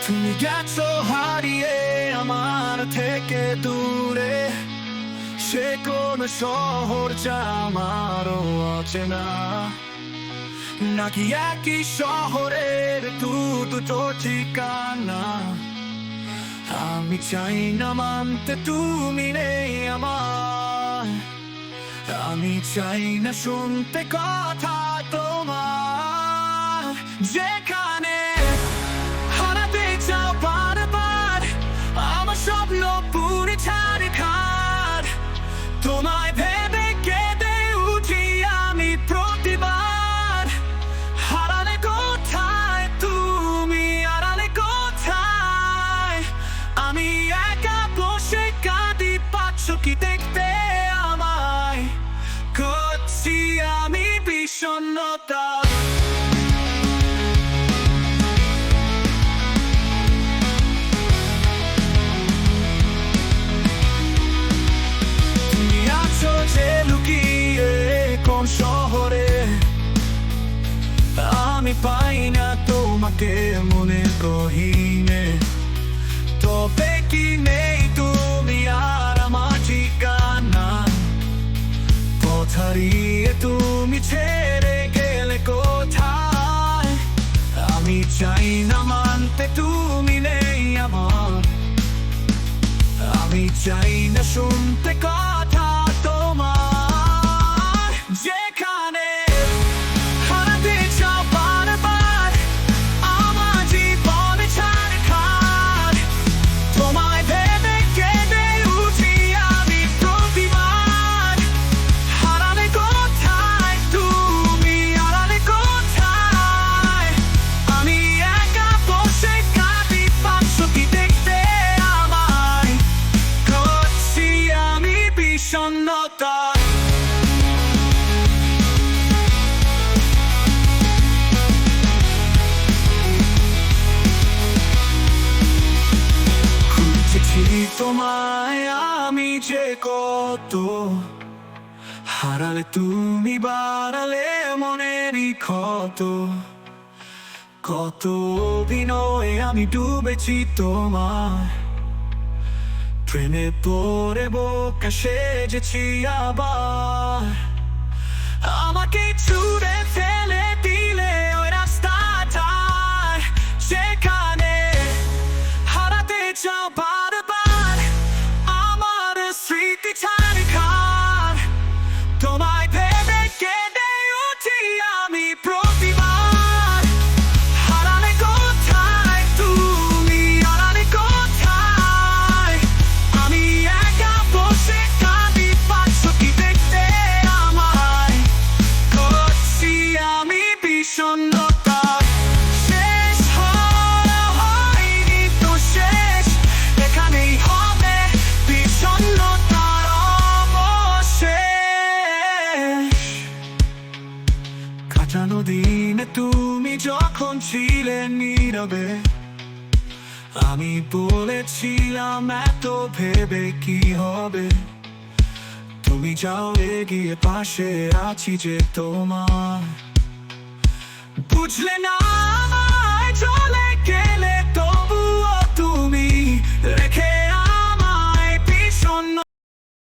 তুমি গেছো হারিয়ে আমার থেকে দূরে, সে কোন শহর যা আমারও অচেনা, নাকি একই শহরের দুটো ঠিকানা। আমি চাই না মানতে তুমি নেই আমার, আমি চাই না শুনতে কথা তোমার। যেখানে হারাতে চাও বারবার আমার স্বপ্ন পুরি ছাড়খার, তোমায় ভেবে কেঁদে উঠি আমি প্রতিবার। হারালে কোথায় তুমি, হারালে কোথায়, আমি একা বসে কাঁদি, পাচ্ছ কি দেখতে আমায়, করছি আমি বিষণ্ণতা। তুমি আছো যে লুকিয়ে কোন শহরে, আমি পাই না তোমাকে মনের গহীনে। তবে কি নেই তুমি আর আমার ঠিকানা, পথ হারিয়ে তুমি ছেড়ে গেলে কোথায়। আমি চাই না মানতে তুমি নেই আমার, আমি চাই না শুনতে কথা তোমার। যেখানে হারাতে চাও বারবার আমার জীবনে ছাড়খার, তোমায় ভেবে কেঁদে উঠি আমি প্রতিবার। হারালে কোথায় তুমি, হারালে কোথায়, আমি একা বসে কাঁদি, পাচ্ছ কি দেখতে আমায়, করছি আমি বিষণ্ণতা। খুঁজেছি তোমায় আমি যে কত, হারালে তুমি বাড়ালে মনেরই ক্ষত। কত অভিনয়ে আমি ডুবেছি তোমার প্রেমে পড়ে, বোকা সেজেছি আবার। আমাকে ছুঁড়ে ফেলে দিলে ওই রাস্তাটায়, যেখানে হারাতে চাও বারবার আমার স্মৃতি ছাড়খার, তোমায় ভেবে কেঁদে উঠি আমি প্রতিবার। হারালে কোথায় তুমি, হারালে কোথায়, আমি একা বসে কাঁদি, পাচ্ছ কি দেখতে আমায়, করছি আমি বিষণ্ণতা। শেষ হয়নি তো শেষ, এখানেই হবে বিষণ্ণতার অবশেষ। কাটানো দিনে তুমি যখন ছিলে নীরবে, আমি বলেছিলাম এত ভেবে কি হবে। তুমি যাও এগিয়ে, পাশে আছি যে তোমার, বুঝলে না